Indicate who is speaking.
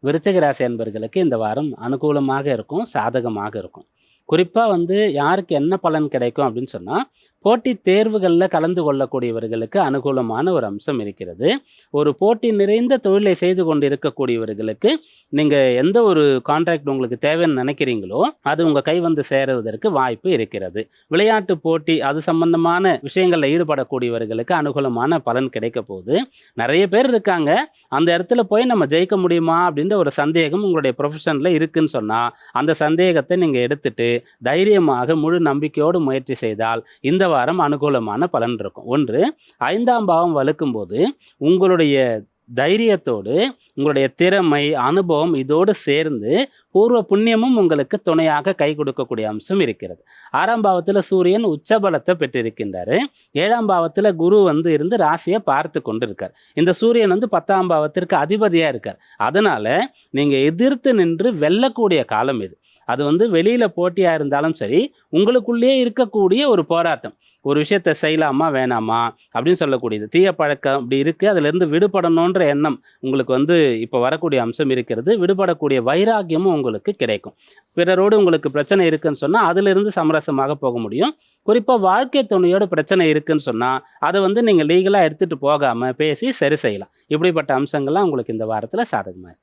Speaker 1: விருச்சிக ராசி அன்பர்களுக்கு இந்த வாரம் அனுகூலமாக இருக்கும், சாதகமாக இருக்கும். குறிப்பா யாருக்கு என்ன பலன் கிடைக்கும் அப்படின்னு சொன்னா, போட்டித் தேர்வுகள்ல கலந்து கொள்ளக்கூடியவர்களுக்கு அனுகூலமான ஒரு அம்சம் இருக்கிறது. ஒரு போட்டி நிறைந்த தொழிலை செய்து கொண்டிருக்கக்கூடியவர்களுக்கு, நீங்க எந்த ஒரு கான்ட்ராக்ட் உங்களுக்கு தேவைன்னு நினைக்கிறீங்களோ, அது உங்க கை வந்து சேருவதற்கு வாய்ப்பு இருக்கிறது. விளையாட்டு போட்டி அது சம்பந்தமான விஷயங்கள்ல ஈடுபடக்கூடியவர்களுக்கு அனுகூலமான பலன் கிடைக்க போகுது. நிறைய பேர் இருக்காங்க. அந்த இடத்துல போய் நம்ம ஜெயிக்க முடியுமா அப்படின்ற ஒரு சந்தேகம் உங்களுடைய ப்ரொஃபஷன்ல இருக்குன்னு சொன்னா, அந்த சந்தேகத்தை நீங்க எடுத்துட்டு தைரியமாக முழு நம்பிக்கையோடு முயற்சி செய்தால் இந்த வாரம் அனுகூலமான பலன் இருக்கும். ஒன்று, 5ஆம் பாவம் வலுக்கும்போது உங்களுடைய தைரியத்தோடு உங்களுடைய திறமை, அனுபவம் இதோடு சேர்ந்து பூர்வ புண்ணியமும் உங்களுக்கு துணையாக கை கொடுக்கக்கூடிய அம்சம் இருக்கிறது. 6ஆம் பாவத்தில் சூரியன் உச்சபலத்தை பெற்றிருக்கின்றாரு. 7ஆம் பாவத்தில் குரு இருந்து ராசியை பார்த்து கொண்டு இருக்கார். இந்த சூரியன் 10ஆம் பாவத்திற்கு அதிபதியா இருக்கார். அதனால நீங்க எதிர்த்து நின்று வெல்லக்கூடிய காலம் இது. அது வெளியில போட்டியா இருந்தாலும் சரி, உங்களுக்குள்ளேயே இருக்கக்கூடிய ஒரு போராட்டம். ஒரு விஷயத்தை செய்யலாமா வேணாமா அப்படின்னு சொல்லக்கூடியது. தீய பழக்கம் அப்படி இருக்கு, அதுல இருந்து விடுபடணுன்ற எண்ணம் உங்களுக்கு இப்போ வரக்கூடிய அம்சம் இருக்கிறது. விடுபடக்கூடிய வைராக்கியமும் உங்களுக்கு கிடைக்கும். பிறரோடு உங்களுக்கு பிரச்சனை இருக்குன்னு சொன்னா அதுல இருந்து சமரசமாக போக முடியும். குறிப்பா வாழ்க்கை துணையோட பிரச்சனை இருக்குன்னு சொன்னா அதை நீங்க லீகலா எடுத்துட்டு போகாம பேசி சரி செய்யலாம். இப்படிப்பட்ட அம்சங்கள்லாம் உங்களுக்கு இந்த வாரத்துல சாதகமா இருக்கு.